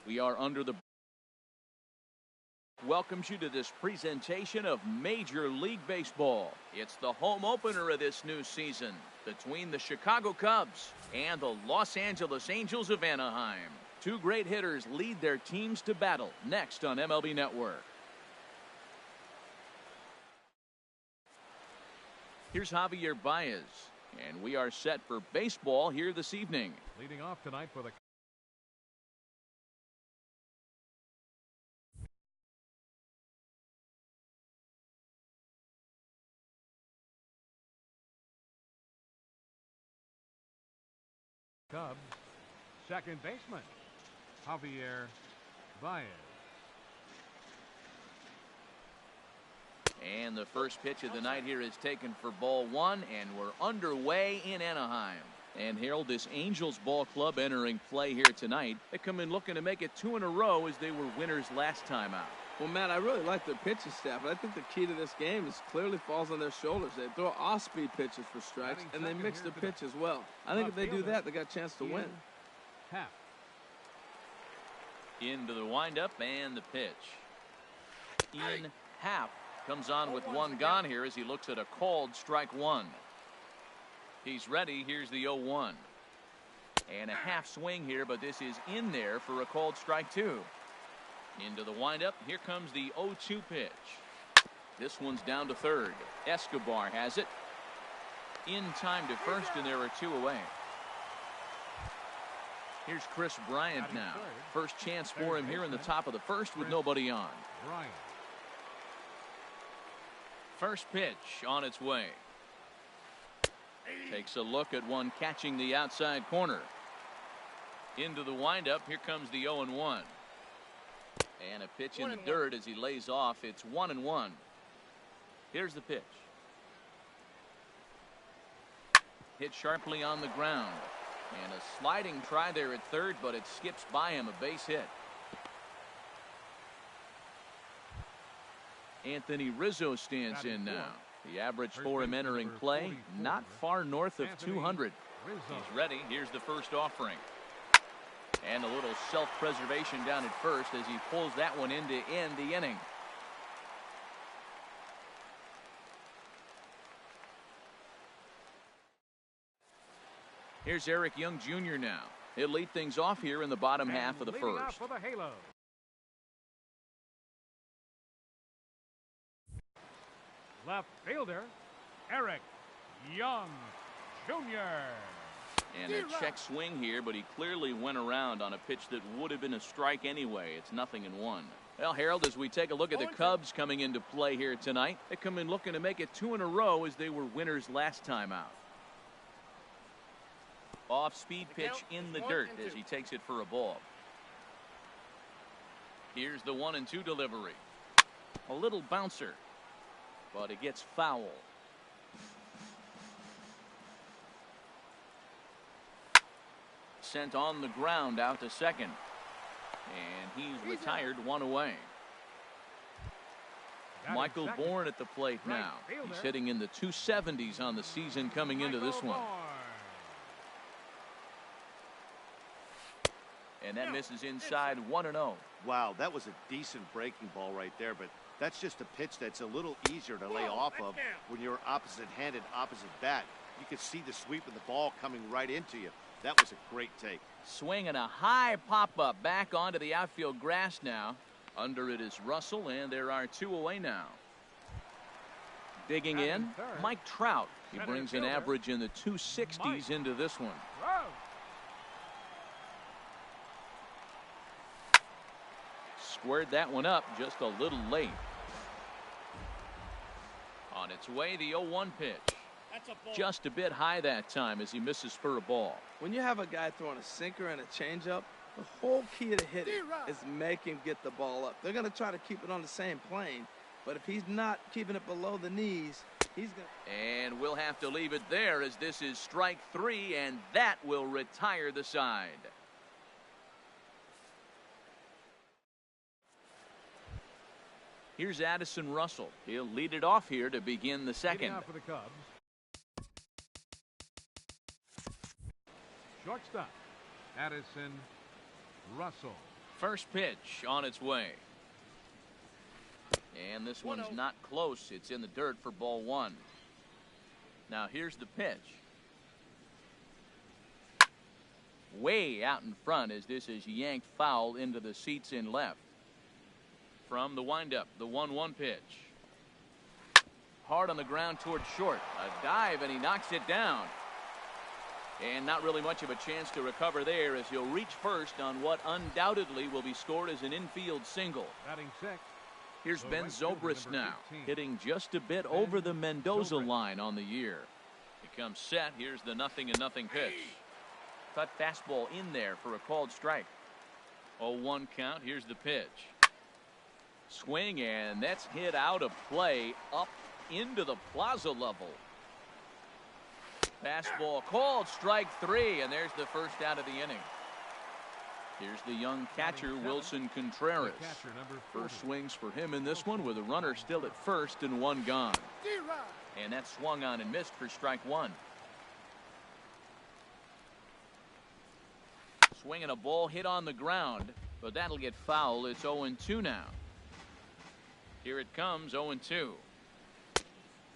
We are under the welcomes you to this presentation of Major League Baseball. It's the home opener of this new season between the Chicago Cubs and the Los Angeles Angels of Anaheim. Two great hitters lead their teams to battle next on MLB Network. Here's Javier Baez, and we are set for baseball here this evening. Leading off tonight for the Cubs, second baseman, Javier Baez. And the first pitch of the night here is taken for ball one, and we're underway in Anaheim. And Harold, this Angels ball club entering play here tonight. They come in looking to make it 2 in a row as they were winners last time out. Well, Matt, I really like their pitching staff, but I think the key to this game is clearly falls on their shoulders. They throw off-speed pitches for strikes, and they mix the pitch as well. I think if they do that, they got a chance to win. Half. Into the windup and the pitch. In half comes on with one gone here as he looks at a called strike one. He's ready. Here's the 0-1. And a half swing here, but this is in there for a called strike two. Into the windup. Here comes the 0-2 pitch. This one's down to third. Escobar has it. In time to first, and there are 2 away. Here's Chris Bryant now. First chance for him here in the top of the first with nobody on. First pitch on its way. Takes a look at one catching the outside corner. Into the windup. Here comes the 0-1. And a pitch in the dirt as he lays off. It's 1-1. Here's the pitch. Hit sharply on the ground. And a sliding try there at third, but it skips by him. A base hit. Anthony Rizzo stands in now. The average for him entering play, not far north of 200. He's ready. Here's the first offering. And a little self-preservation down at first as he pulls that one in to end the inning. Here's Eric Young Jr. now. He'll lead things off here in the bottom half of the first. For the Halo. Left fielder, Eric Young Jr. And a check swing here, but he clearly went around on a pitch that would have been a strike anyway. It's 0-1. Well, Harold, as we take a look at the Cubs coming into play here tonight, they come in looking to make it 2 in a row as they were winners last time out. Off-speed pitch in the dirt as he takes it for a ball. Here's the 1-2 delivery. A little bouncer, but it gets foul. Sent on the ground out to second. And he's retired, 1 away. Michael Bourne at the plate now. He's hitting in the 270s on the season coming into this one. And that misses inside, 1-0. Wow, that was a decent breaking ball right there, but that's just a pitch that's a little easier to lay off of when you're opposite-handed, opposite bat. You could see the sweep of the ball coming right into you. That was a great take. Swinging a high pop-up back onto the outfield grass now. Under it is Russell, and there are 2 away now. Digging in, Mike Trout. He brings an average in the 260s into this one. Squared that one up just a little late. On its way, the 0-1 pitch. Just a bit high that time as he misses for a ball. When you have a guy throwing a sinker and a changeup, the whole key to hitting is make him get the ball up. They're going to try to keep it on the same plane, but if he's not keeping it below the knees, he's going to... And we'll have to leave it there as this is strike 3, and that will retire the side. Here's Addison Russell. He'll lead it off here to begin the second. For the Cubs. Shortstop, Addison Russell. First pitch on its way. And this one's not close. It's in the dirt for ball one. Now here's the pitch. Way out in front as this is yanked foul into the seats in left. From the windup, the 1-1 pitch. Hard on the ground toward short. A dive, and he knocks it down. And not really much of a chance to recover there as he'll reach first on what undoubtedly will be scored as an infield single. Batting sixth. Here's Ben Zobrist now, hitting just a bit over the Mendoza line on the year. He comes set. Here's the 0-0 pitch. Cut fastball in there for a called strike. 0-1 count. Here's the pitch. Swing, and that's hit out of play up into the plaza level. Fastball called, strike three, and there's the first out of the inning. Here's the young catcher, Wilson Contreras. First swings for him in this one with a runner still at first and one gone. And that swung on and missed for strike one. Swinging a ball hit on the ground, but that'll get foul. It's 0-2 now. Here it comes, 0-2.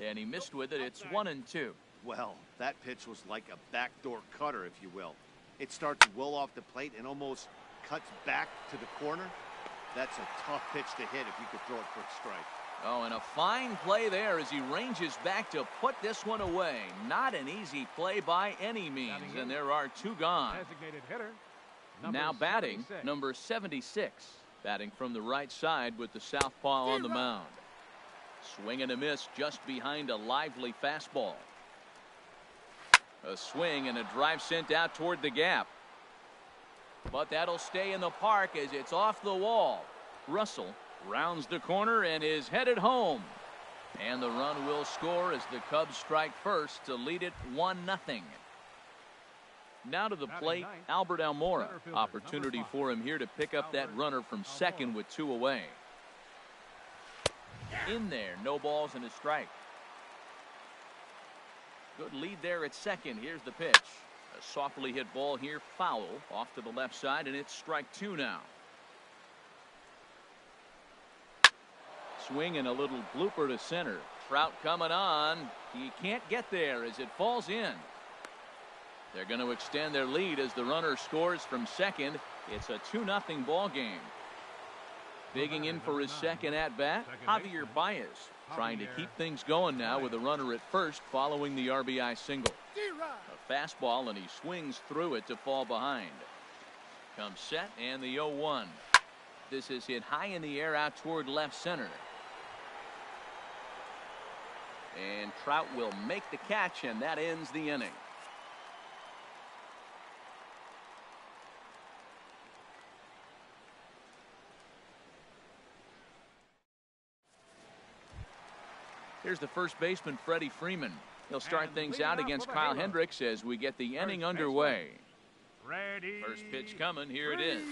And he missed with it. It's 1-2. Well, that pitch was like a backdoor cutter, if you will. It starts well off the plate and almost cuts back to the corner. That's a tough pitch to hit if you could throw it for a strike. Oh, and a fine play there as he ranges back to put this one away. Not an easy play by any means, and there are two gone. Designated hitter. Now batting, 76. number 76. Batting from the right side with the southpaw on the mound. Swing and a miss just behind a lively fastball. A swing and a drive sent out toward the gap. But that'll stay in the park as it's off the wall. Russell rounds the corner and is headed home. And the run will score as the Cubs strike first to lead it 1-0. Now to the plate, Albert Almora. Opportunity for him here to pick up that runner from second with two away. In there, no balls and a strike. Good lead there at second. Here's the pitch. A softly hit ball here, foul off to the left side, and it's strike two now. Swing and a little blooper to center. Trout coming on. He can't get there as it falls in. They're going to extend their lead as the runner scores from second. It's a 2-0 ball game. Digging in for his second at bat, Javier Baez, trying to keep things going now with a runner at first following the RBI single. A fastball, and he swings through it to fall behind. Comes set, and the 0-1. This is hit high in the air out toward left center. And Trout will make the catch, and that ends the inning. Here's the first baseman, Freddie Freeman. He'll start things out against Kyle Hendricks as we get the inning underway. First pitch coming. Here it is.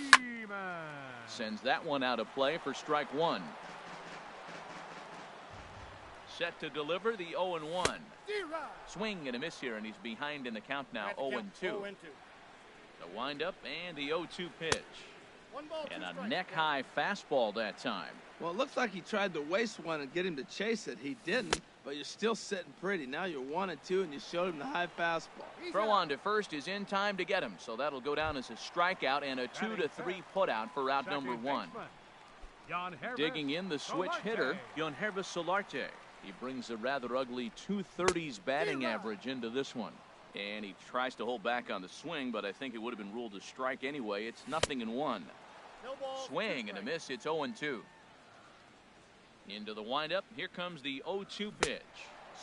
Sends that one out of play for strike one. Set to deliver the 0-1. Swing and a miss here, and he's behind in the count now, 0-2. The windup and the 0-2 pitch. And a neck-high fastball that time. Well, it looks like he tried to waste one and get him to chase it. He didn't, but you're still sitting pretty. Now you're 1-2, and you showed him the high fastball. Throw on to first is in time to get him, so that'll go down as a strikeout and a 2-3 putout for out number one. Digging in the switch hitter, Yonhervis Solarte. He brings a rather ugly 230s batting average into this one. And he tries to hold back on the swing, but I think it would have been ruled a strike anyway. It's 0-1. Swing and a miss. It's 0-2. Into the windup. Here comes the 0-2 pitch.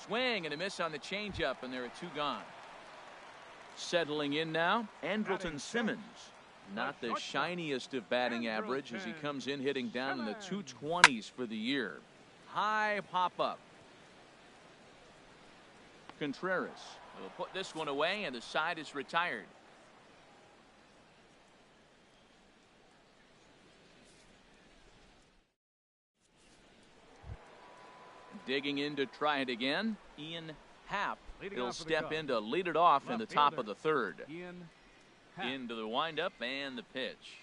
Swing and a miss on the changeup, and there are two gone. Settling in now, Andrelton Simmons. Not the shiniest of batting average as he comes in hitting down in the 220s for the year. High pop-up. Contreras will put this one away, and the side is retired. Digging in to try it again, Ian Happ. He'll step in to lead it off in the top of the third. Into the windup and the pitch.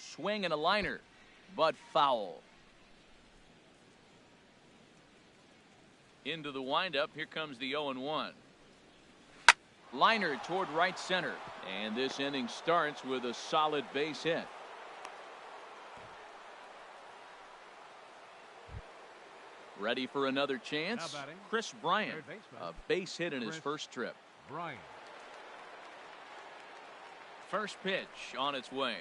Swing and a liner, but foul. Into the windup. Here comes the 0-1. Liner toward right center. And this inning starts with a solid base hit. Ready for another chance. Chris Bryant, a base hit in his first trip. First pitch on its way.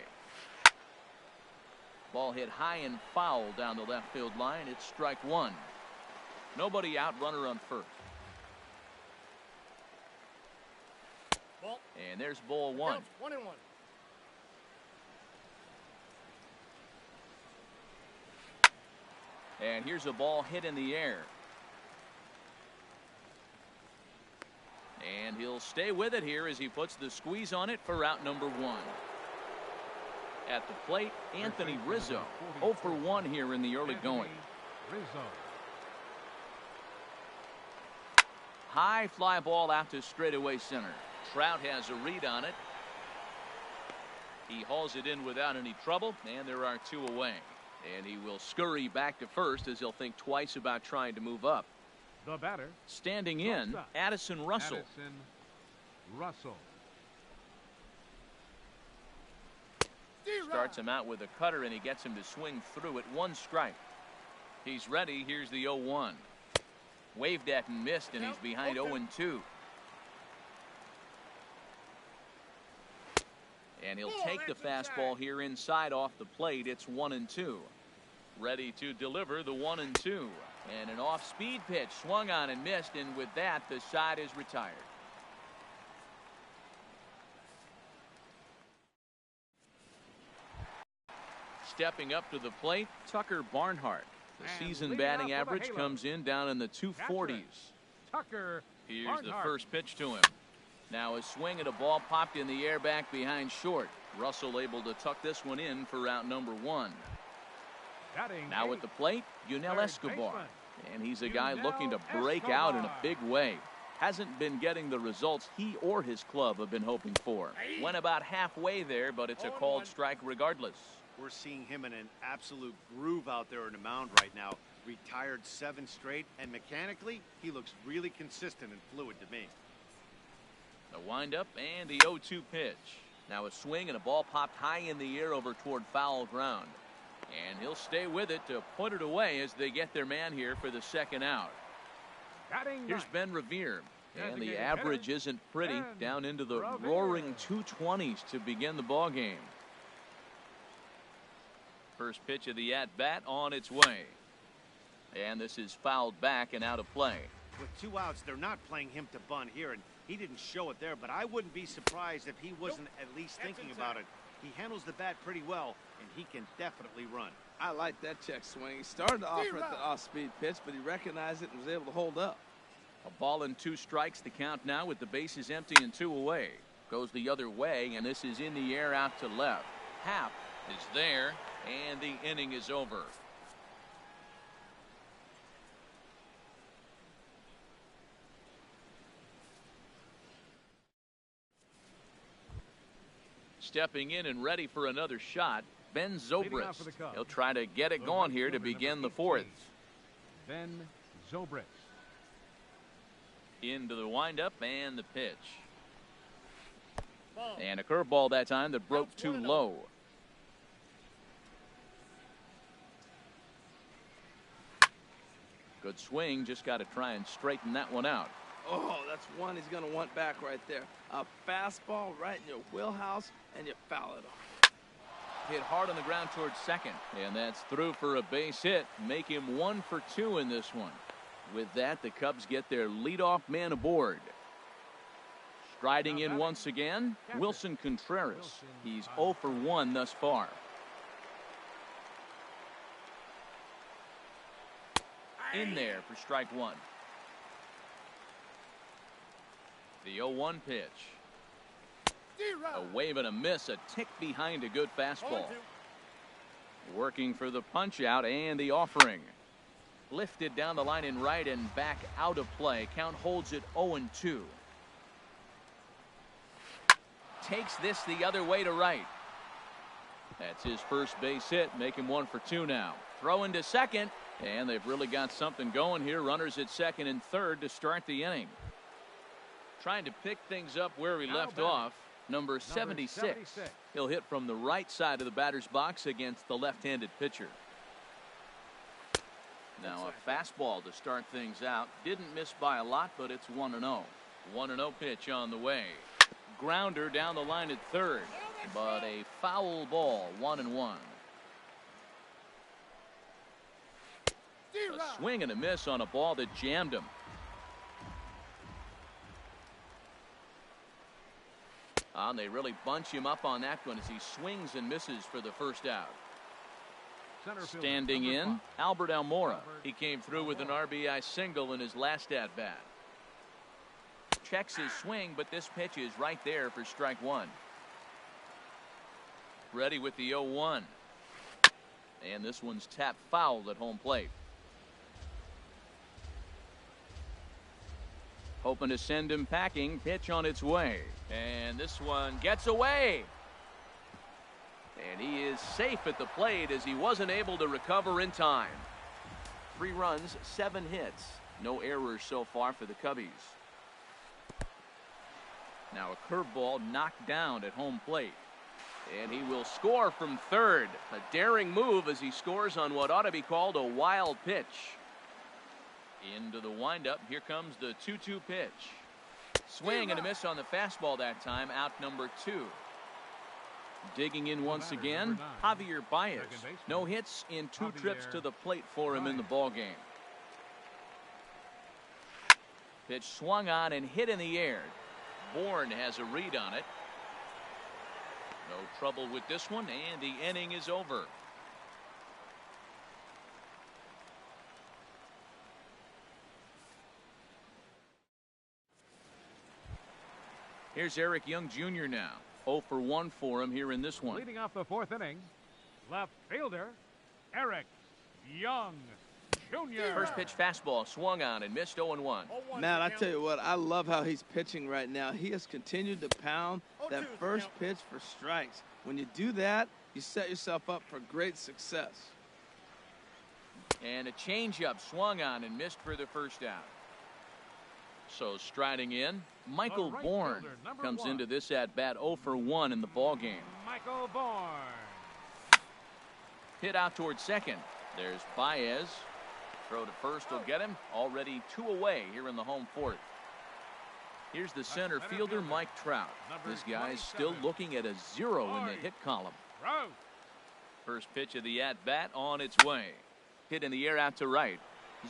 Ball hit high and foul down the left field line. It's strike one. Nobody out, runner on first. Ball. And there's ball one. 1-1. And here's a ball hit in the air. And he'll stay with it here as he puts the squeeze on it for out number one. At the plate, Anthony Rizzo. 0 for 1 here in the early going. High fly ball out to straightaway center. Trout has a read on it. He hauls it in without any trouble, and there are two away. And he will scurry back to first as he'll think twice about trying to move up. The batter. Standing in, Addison Russell. Starts him out with a cutter, and he gets him to swing through it. 1 strike. He's ready. Here's the 0-1. Waved at and missed, and he's behind 0-2. And he'll take the fastball here inside off the plate. It's 1-2. Ready to deliver the 1-2. And an off-speed pitch swung on and missed, and with that, the side is retired. Stepping up to the plate, Tucker Barnhart. The season batting average comes in down in the 240s. Tucker Here's Barnhart. the first pitch to him. Now a swing and a ball popped in the air back behind short. Russell able to tuck this one in for out number one. Now at the plate, Yunel Escobar. And he's a guy looking to break out in a big way. Hasn't been getting the results he or his club have been hoping for. Went about halfway there, but it's a called strike regardless. We're seeing him in an absolute groove out there in the mound right now. Retired 7 straight, and mechanically, he looks really consistent and fluid to me. The windup and the 0-2 pitch. Now a swing and a ball popped high in the air over toward foul ground. And he'll stay with it to put it away as they get their man here for the second out. Here's Ben Revere. And the average isn't pretty, down into the roaring 220s to begin the ball game. First pitch of the at-bat on its way. And this is fouled back and out of play. With 2 outs, they're not playing him to bunt here, and he didn't show it there, but I wouldn't be surprised if he wasn't at least thinking about it. He handles the bat pretty well, and he can definitely run. I like that check swing. He started to offer at the off-speed pitch, but he recognized it and was able to hold up. A ball and 2 strikes to count now with the bases empty and 2 away. Goes the other way, and this is in the air out to left. Happ is there, and the inning is over. Stepping in and ready for another shot, Ben Zobrist. He'll try to get it going here to begin the 4th. Ben Zobrist. Into the windup and the pitch. And a curveball that time that broke too low. Good swing, just got to try and straighten that one out. Oh, that's one he's going to want back right there. A fastball right in your wheelhouse, and you foul it off. Hit hard on the ground towards second, and that's through for a base hit. Make him 1 for 2 in this one. With that, the Cubs get their leadoff man aboard. Striding in once again, Wilson Contreras. He's 0 for 1 thus far. In there for strike one. The 0-1 pitch. A wave and a miss, a tick behind a good fastball. Working for the punch out and the offering. Lifted down the line in right and back out of play. Count holds it 0-2. Takes this the other way to right. That's his first base hit, make him 1 for 2 now. Throw into second, and they've really got something going here. Runners at second and third to start the inning. Trying to pick things up where he left off. Number 76. He'll hit from the right side of the batter's box against the left-handed pitcher. Now a fastball to start things out. Didn't miss by a lot, but it's 1-0. 1-0 pitch on the way. Grounder down the line at third, but a foul ball. 1-1. A swing and a miss on a ball that jammed him. And they really bunch him up on that one as he swings and misses for the first out. Standing in, Albert Almora. He came through with an RBI single in his last at-bat. Checks his swing, but this pitch is right there for strike one. Ready with the 0-1. And this one's tapped foul at home plate. Hoping to send him packing. Pitch on its way. And this one gets away. And he is safe at the plate as he wasn't able to recover in time. 3 runs, 7 hits. No errors so far for the Cubbies. Now a curveball knocked down at home plate. And he will score from third. A daring move as he scores on what ought to be called a wild pitch. Into the windup. Here comes the 2-2 pitch. Swing and a miss on the fastball that time. Out number 2. Digging in once again, Javier Baez. No hits in 2 trips to the plate for him in the ballgame. Pitch swung on and hit in the air. Bourne has a read on it. No trouble with this one, and the inning is over. Here's Eric Young Jr. now. 0 for 1 for him here in this one. Leading off the 4th inning, left fielder Eric Young Jr. First pitch fastball swung on and missed. 0-1. Matt, I tell you what, I love how he's pitching right now. He has continued to pound that first pitch for strikes. When you do that, you set yourself up for great success. And a changeup swung on and missed for the first out. So striding in, Michael Bourne comes into this at bat 0 for 1 in the ball game. Michael Bourne. Hit out towards second. There's Baez. Throw to first will get him. Already 2 away here in the home 4th. Here's the center fielder, Mike Trout. This guy's still looking at a 0 in the hit column. First pitch of the at bat on its way. Hit in the air out to right.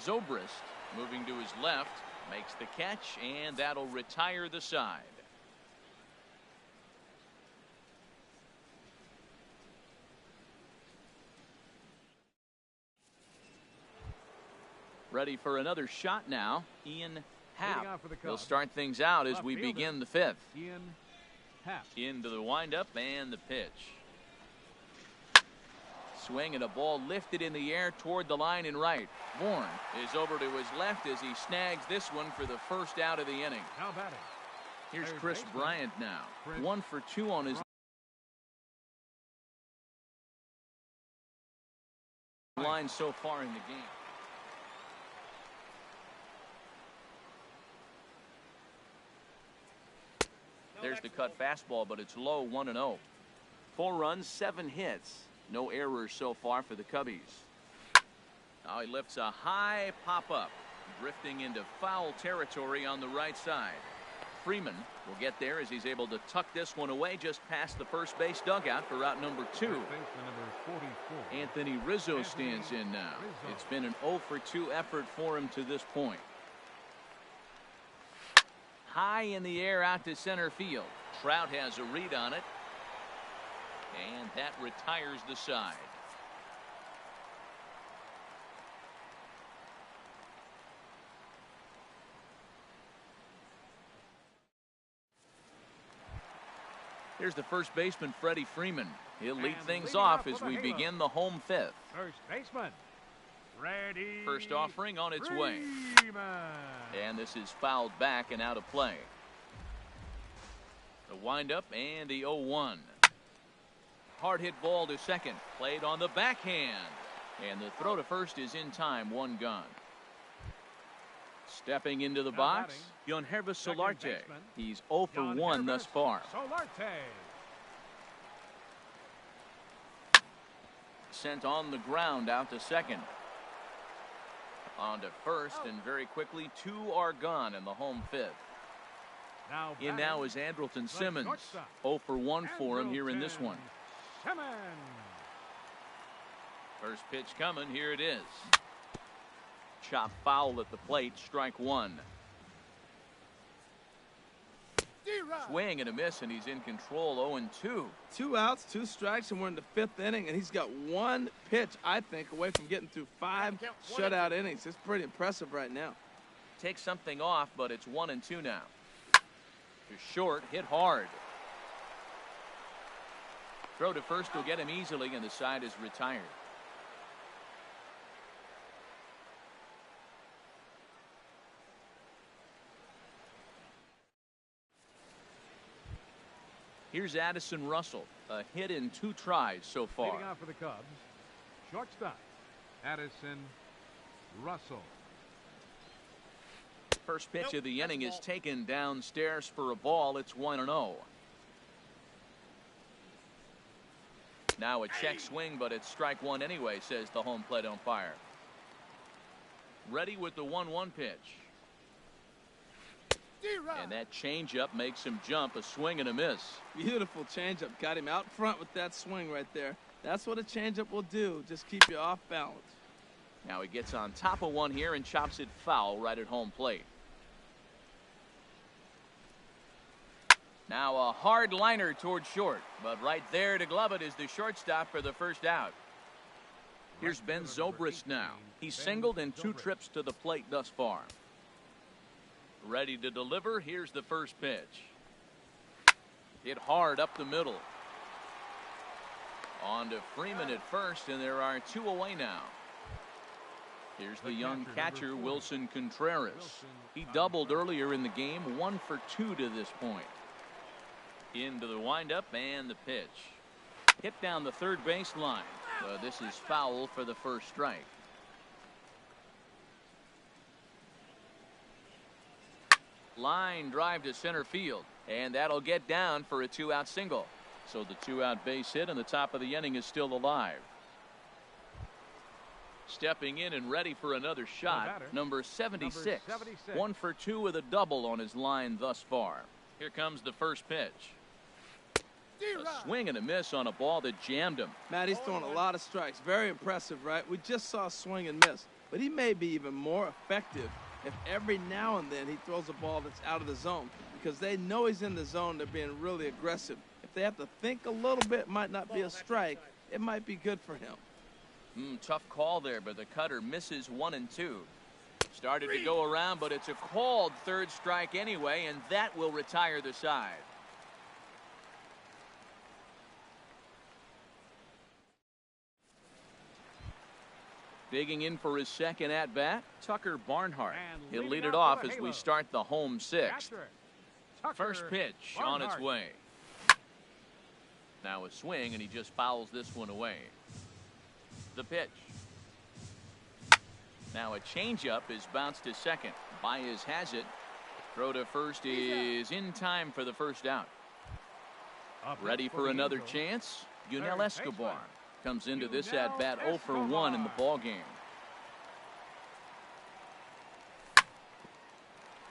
Zobrist moving to his left. Makes the catch, and that'll retire the side. Ready for another shot now. Ian Happ. He'll start things out as we begin the 5th. Ian Happ. Into the windup and the pitch. Swing and a ball lifted in the air toward the line and right. Bourne is over to his left as he snags this one for the first out of the inning. How about it? Here's Chris Bryant now. 1 for 2 on his line so far in the game. There's the cut fastball, but it's low. 1-0. 4 runs, 7 hits. No errors so far for the Cubbies. Now he lifts a high pop-up, drifting into foul territory on the right side. Freeman will get there as he's able to tuck this one away just past the first base dugout for out number 2. Anthony Rizzo stands in now. It's been an 0 for 2 effort for him to this point. High in the air out to center field. Trout has a read on it. And that retires the side. Here's the first baseman, Freddie Freeman. He'll lead things off as we begin the home 5th. First baseman, Freddie. First offering on its way. And this is fouled back and out of play. The windup and the 0-1. Hard hit ball to second. Played on the backhand. And the throw to first is in time. One gone. Stepping into the box, Yonhervis Solarte. He's 0 for 1 thus far. Solarte. Sent on the ground out to second. On to first, and very quickly 2 are gone in the home fifth. In now is Andrelton Simmons. 0 for 1 for him here in this one. First pitch coming. Here it is. Chop foul at the plate. Strike one. Swing and a miss, and he's in control. 0-2. 2 outs, 2 strikes, and we're in the 5th inning, and he's got 1 pitch, I think, away from getting through 5 shutout innings. It's pretty impressive right now. Take something off, but it's 1-2 now. To short, hit hard. Throw to first will get him easily, and the side is retired. Here's Addison Russell, a hit in 2 tries so far. Leading off for the Cubs, shortstop, Addison Russell. First pitch of the inning is taken downstairs for a ball. It's 1-0. Now a check swing, but it's strike one anyway, says the home plate umpire. Ready with the 1-1 pitch. And that changeup makes him jump. A swing and a miss. Beautiful changeup. Got him out front with that swing right there. That's what a changeup will do. Just keep you off balance. Now he gets on top of one here and chops it foul right at home plate. Now a hard liner toward short, but right there to glove it is the shortstop for the first out. Here's Ben Zobrist now. He's singled in 2 trips to the plate thus far. Ready to deliver. Here's the first pitch. Hit hard up the middle. On to Freeman at first, and there are 2 away now. Here's the young catcher, Wilson Contreras. He doubled earlier in the game, 1 for 2 to this point. Into the windup and the pitch. Hit down the third base line. This is foul for the first strike. Line drive to center field, and that'll get down for a 2-out single. So the 2-out base hit, and the top of the inning is still alive. Stepping in and ready for another shot, number 76. 1 for 2 with a double on his line thus far. Here comes the first pitch. A swing and a miss on a ball that jammed him. Matt, he's throwing a lot of strikes. Very impressive, right? We just saw a swing and miss, but he may be even more effective if every now and then he throws a ball that's out of the zone, because they know he's in the zone. They're being really aggressive. If they have to think a little bit, it might not be a strike. It might be good for him. Tough call there, but the cutter misses 1-2. Started to go around, but it's a called third strike anyway, and that will retire the side. Digging in for his second at-bat, Tucker Barnhart. He'll lead it off as we start the home 6th. First pitch on its way. Now a swing, and he just fouls this one away. The pitch. Now a changeup is bounced to second. Baez has it. Throw to first is in time for the first out. Ready for another chance? Yunel Escobar comes into this at-bat 0 for 1 in the ball game.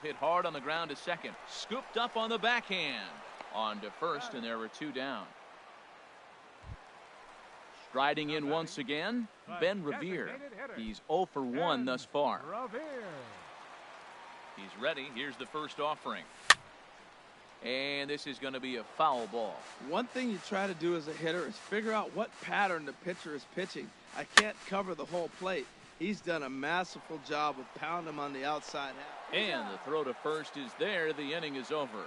Hit hard on the ground to second. Scooped up on the backhand. On to first, and there were 2 down. Striding in once again, Ben Revere. He's 0 for 1 thus far. He's ready. Here's the first offering. And this is going to be a foul ball. One thing you try to do as a hitter is figure out what pattern the pitcher is pitching. I can't cover the whole plate. He's done a masterful job of pounding him on the outside half. And the throw to first is there. The inning is over.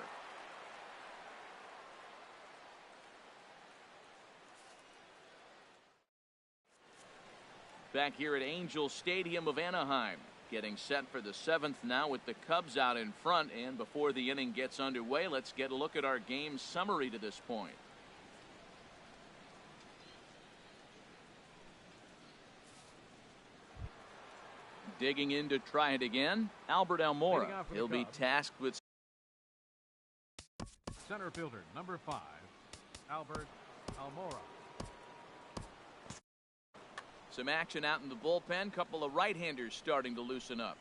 Back here at Angel Stadium of Anaheim. Getting set for the 7th now with the Cubs out in front. And before the inning gets underway, let's get a look at our game summary to this point. Digging in to try it again, Albert Almora. He'll be tasked with Center fielder, number 5, Albert Almora. some action out in the bullpen. Couple of right-handers starting to loosen up.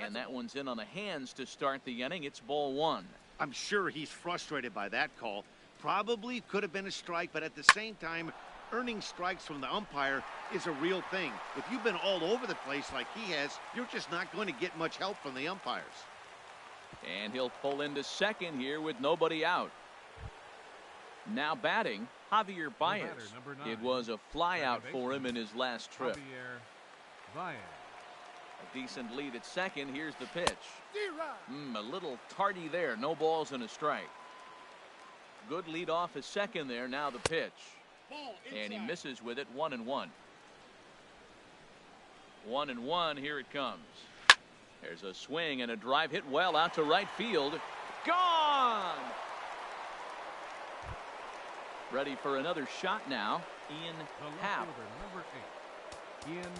And that one's in on the hands to start the inning. It's ball 1. I'm sure he's frustrated by that call. Probably could have been a strike, but at the same time, earning strikes from the umpire is a real thing. If you've been all over the place like he has, you're just not going to get much help from the umpires. And he'll pull into second here with nobody out. Now batting, Javier Baez. It was a flyout for him in his last trip. Javier Baez. A decent lead at second. Here's the pitch. A little tardy there. No balls and a strike. Good lead off at second there. Now the pitch. And he misses with it. 1-1. 1-1. Here it comes. There's a swing and a drive hit well out to right field. Gone! Ready for another shot now. Ian Happ. Number 8, Ian.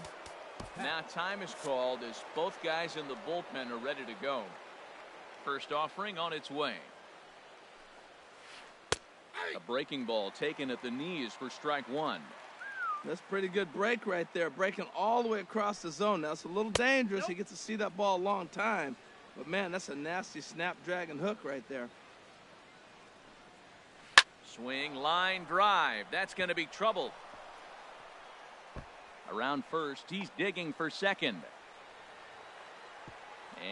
Now time is called as both guys in the bullpen are ready to go. First offering on its way. A breaking ball taken at the knees for strike 1. That's pretty good break right there. Breaking all the way across the zone. Now it's a little dangerous. He gets to see that ball a long time. But man, that's a nasty snapdragon hook right there. Swing, line, drive. That's going to be trouble. Around first, he's digging for second.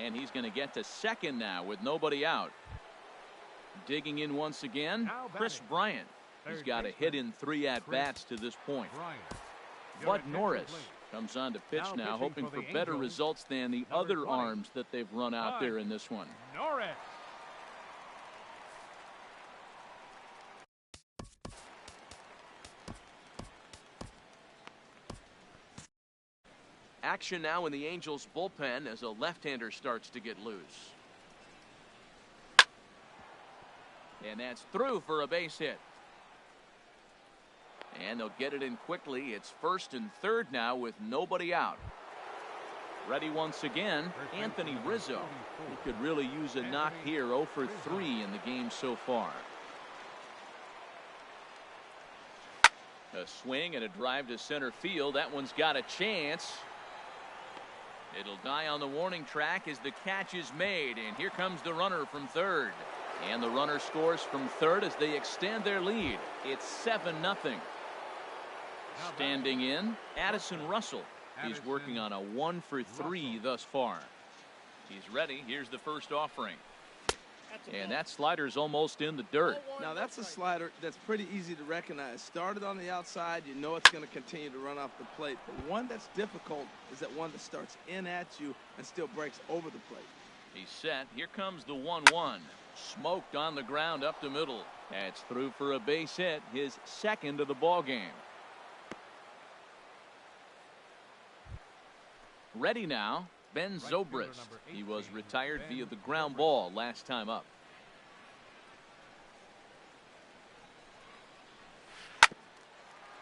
And he's going to get to second now with nobody out. Digging in once again, Chris Bryant. He's got a hit in 3 at-bats to this point. Bud Norris comes on to pitch now, hoping for better results than the other arms that they've run out there in this one. Norris. Action now in the Angels bullpen as a left-hander starts to get loose. And that's through for a base hit. And they'll get it in quickly. It's first and third now with nobody out. Ready once again, Anthony Rizzo. He could really use a knock here. 0 for 3 in the game so far. A swing and a drive to center field. That one's got a chance. It'll die on the warning track as the catch is made. And here comes the runner from third. And the runner scores from third as they extend their lead. It's 7-0. Standing in, Addison Russell. He's working on a 1 for 3 thus far. He's ready. Here's the first offering. And that slider's almost in the dirt. Now that's a slider that's pretty easy to recognize. Started on the outside, you know it's going to continue to run off the plate. But one that's difficult is that one that starts in at you and still breaks over the plate. He's set. Here comes the 1-1. Smoked on the ground up the middle. That's through for a base hit, his second of the ball game. Ready now, Ben Zobrist. He was retired via the ground ball last time up.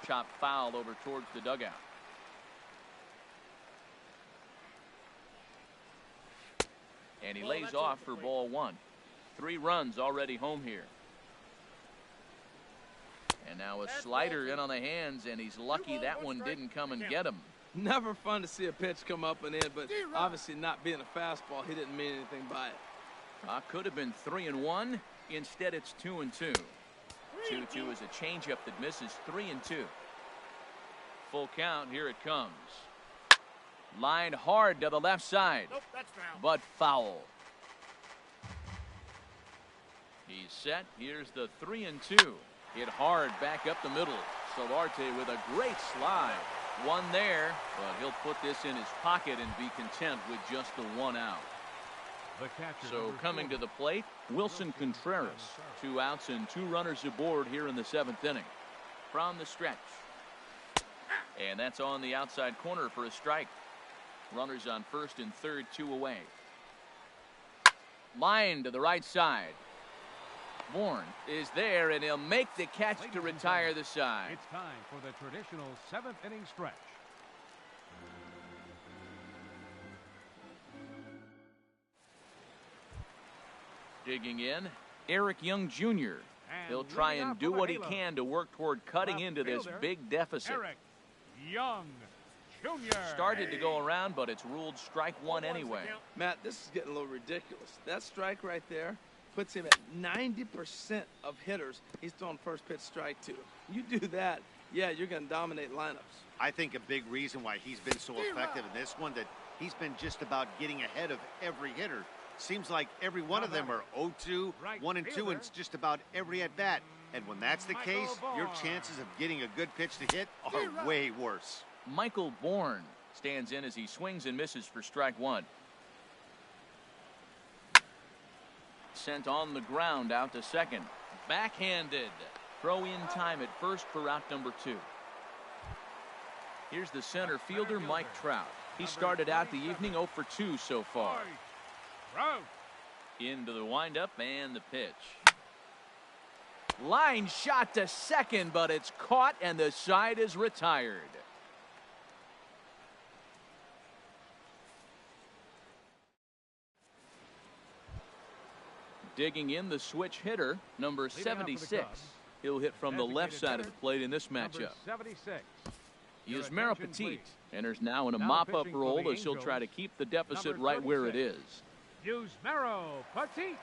Chop foul over towards the dugout. And he lays off for ball 1. 3 runs already home here. And now a slider in on the hands, and he's lucky that one didn't come and get him. Never fun to see a pitch come up and in, but obviously not being a fastball, he didn't mean anything by it. Could have been 3-1. Instead, it's 2-2. 2-2 is a changeup that misses. 3-2. Full count. Here it comes. Lined hard to the left side, but foul. He's set. Here's the 3-2. Hit hard back up the middle. Solarte with a great slide. One there, but he'll put this in his pocket and be content with just the 1 out. So coming to the plate, Wilson Contreras. 2 outs and 2 runners aboard here in the 7th inning. From the stretch. And that's on the outside corner for a strike. Runners on first and third, 2 away. Line to the right side. Bourne is there, and he'll make the catch to retire the side. It's time for the traditional 7th inning stretch. Digging in, Eric Young Jr. He'll try and do what he can to work toward cutting into this big deficit. Eric Young Jr. Started to go around, but it's ruled strike one anyway. Matt, this is getting a little ridiculous. That strike right there puts him at 90% of hitters he's throwing first pitch strike to. You do that, yeah, you're going to dominate lineups. I think a big reason why he's been so effective in this one, that he's been just about getting ahead of every hitter. Seems like every one of them are 0-2, 1 and 2, and it's just about every at bat. And when that's the case, your chances of getting a good pitch to hit are way worse. Michael Bourne stands in as he swings and misses for strike one. Sent on the ground out to second. Backhanded. Throw in time at first for out number 2. Here's the center fielder, Mike Trout. He started out the evening 0 for 2 so far. Into the windup and the pitch. Line shot to second, but it's caught and the side is retired. Digging in, the switch hitter, number 76. He'll hit from the left side of the plate in this matchup. 76. He is Mero Petit. Enters now in a mop-up role as he'll try to keep the deficit right where it is. Use Mero Petit.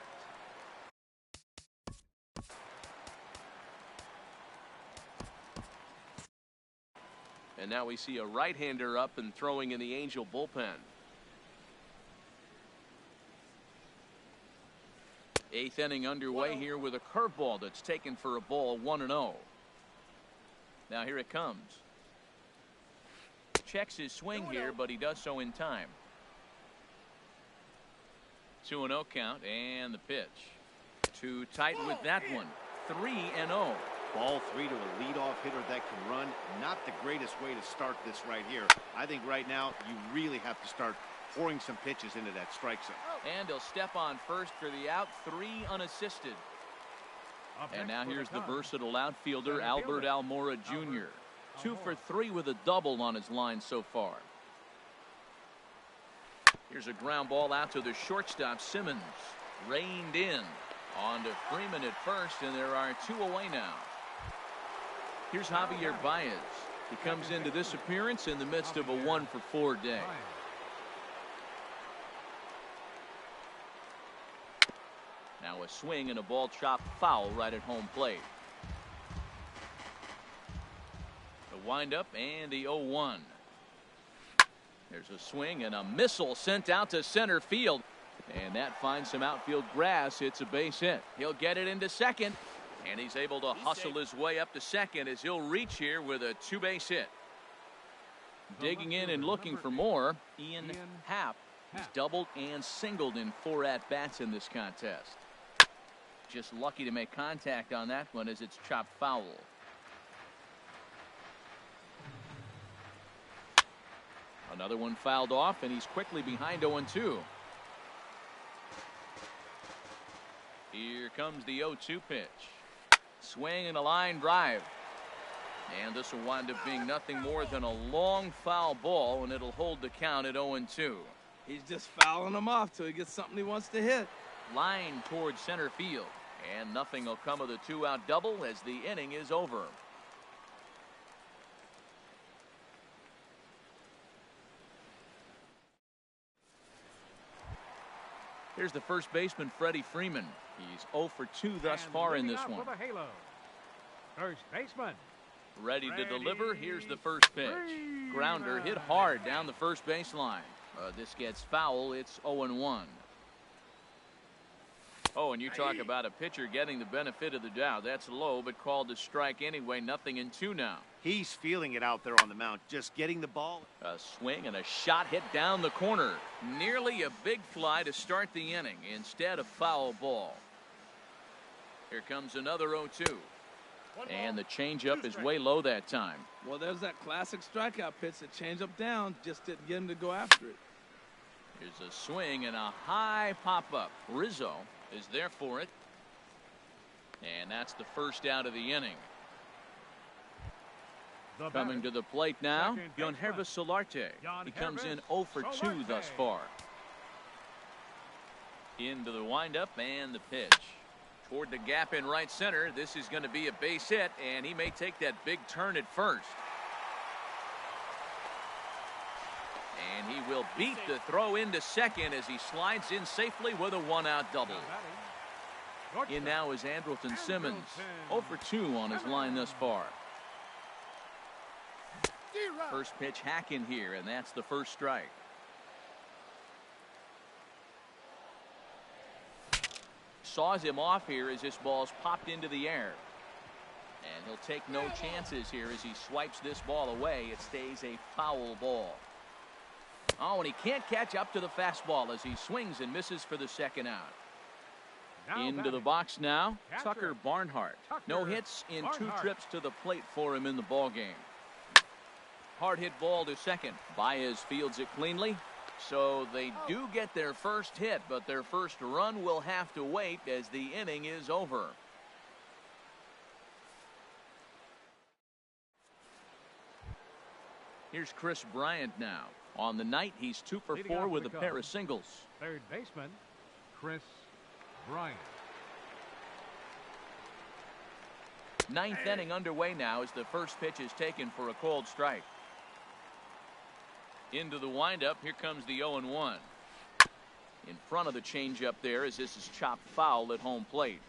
And now we see a right-hander up and throwing in the Angel bullpen. 8th inning underway here with a curveball that's taken for a ball, 1-0. Now here it comes. Checks his swing here, but he does so in time. 2-0 count and the pitch. Too tight with that one. 3-0. Ball 3 to a leadoff hitter that can run. Not the greatest way to start this right here. I think right now you really have to start pouring some pitches into that strike zone. And he'll step on first for the out, 3 unassisted. And now here's the versatile outfielder, Albert Almora Jr. 2 for 3 with a double on his line so far. Here's a ground ball out to the shortstop, Simmons. Reined in. On to Freeman at first, and there are 2 away now. Here's Javier Baez. He comes into this appearance in the midst of a 1 for 4 day. Now a swing and a ball chopped foul right at home plate. The windup and the 0-1. There's a swing and a missile sent out to center field. And that finds some outfield grass. It's a base hit. He'll get it into second. And he's able to hustle his way up to second as he'll reach here with a 2-base hit. Digging in and looking for more, Ian Happ. He's doubled and singled in 4 at-bats in this contest. Just lucky to make contact on that one as it's chopped foul. Another one fouled off, and he's quickly behind 0-2. Here comes the 0-2 pitch. Swing and a line drive. And this will wind up being nothing more than a long foul ball, and it'll hold the count at 0-2. He's just fouling him off till he gets something he wants to hit. Line towards center field. And nothing will come of the 2-out double as the inning is over. Here's the first baseman, Freddie Freeman. He's 0 for 2 thus far in this one. First baseman. Ready to deliver. Here's the first pitch. Grounder hit hard down the first baseline. This gets foul. It's 0-1. Oh, and you talk about a pitcher getting the benefit of the doubt. That's low, but called a strike anyway. 0-2 now. He's feeling it out there on the mound, just getting the ball. A swing and a shot hit down the corner. Nearly a big fly to start the inning. Instead, a foul ball. Here comes another 0-2. And the changeup is way low that time. Well, there's that classic strikeout pitch. The changeup down just didn't get him to go after it. Here's a swing and a high pop-up. Rizzo is there for it. And that's the first out of the inning. Coming to the plate now, Yangervis Solarte. He comes in 0 for 2 thus far. Into the windup and the pitch. Toward the gap in right center. This is going to be a base hit, and he may take that big turn at first. And he will beat the throw into second as he slides in safely with a one-out double. In now is Andrelton Simmons, 0 for 2 on his line thus far. First pitch hack in here, and that's the first strike. Saws him off here as this ball's popped into the air. And he'll take no chances here as he swipes this ball away. It stays a foul ball. Oh, and he can't catch up to the fastball as he swings and misses for the second out. Into the box now, Tucker Barnhart. No hits in 2 trips to the plate for him in the ball game. Hard hit ball to second. Baez fields it cleanly. So they do get their first hit, but their first run will have to wait as the inning is over. Here's Chris Bryant now. On the night, he's 2 for 4 with a pair of singles. Third baseman, Chris Bryant. Ninth inning underway now as the first pitch is taken for a called strike. Into the windup, here comes the 0-1. In front of the changeup there as this is chopped foul at home plate.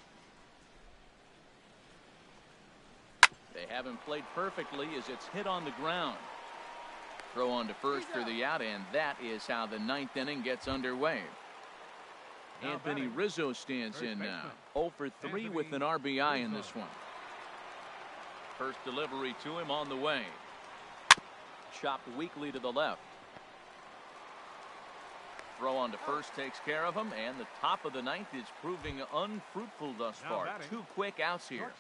They haven't played perfectly as it's hit on the ground. Throw on to first for the out, and that is how the ninth inning gets underway. Anthony Rizzo stands in now. 0 for 3 with an RBI in this one. First delivery to him on the way. Chopped weakly to the left. Throw on to first takes care of him, and the top of the ninth is proving unfruitful thus far. 2 quick outs here.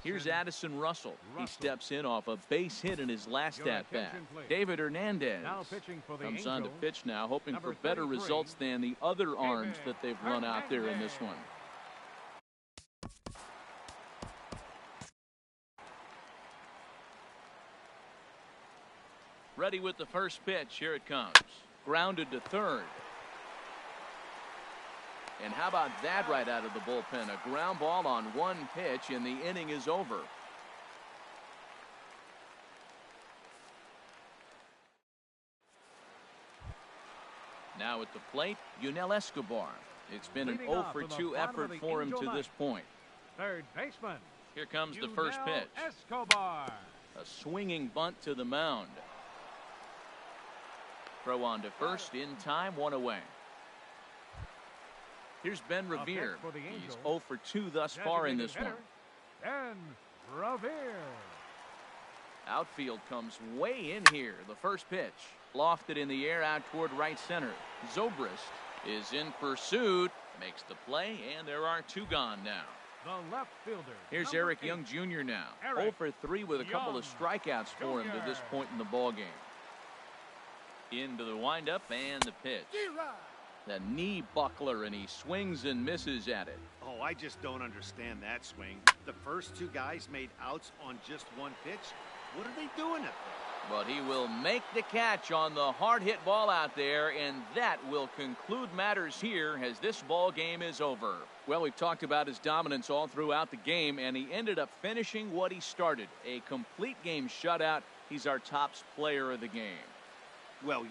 Here's Addison Russell. He steps in off a base hit in his last at-bat. David Hernandez comes on to pitch now, hoping for better results than the other arms that they've run out there in this one. Ready with the first pitch. Here it comes. Grounded to third. And how about that right out of the bullpen? A ground ball on 1 pitch, and the inning is over. Now at the plate, Yunel Escobar. It's been an 0 for 2 effort for him to this point. Third baseman. Here comes the first pitch. Escobar. A swinging bunt to the mound. Throw on to first in time, 1 away. Here's Ben Revere. He's 0 for 2 thus far in this one. Ben Revere. Outfield comes way in here. The first pitch. Lofted in the air out toward right center. Zobrist is in pursuit. Makes the play, and there are 2 gone now. The left fielder. Here's Eric Young Jr. now. 0 for 3 with a couple of strikeouts for him to this point in the ball game. Into the windup and the pitch. The knee buckler, and he swings and misses at it. Oh, I just don't understand that swing. The first 2 guys made outs on just 1 pitch. What are they doing up there? But he will make the catch on the hard hit ball out there, and that will conclude matters here as this ball game is over. Well, we've talked about his dominance all throughout the game, and he ended up finishing what he started. A complete game shutout. He's our top player of the game. Well,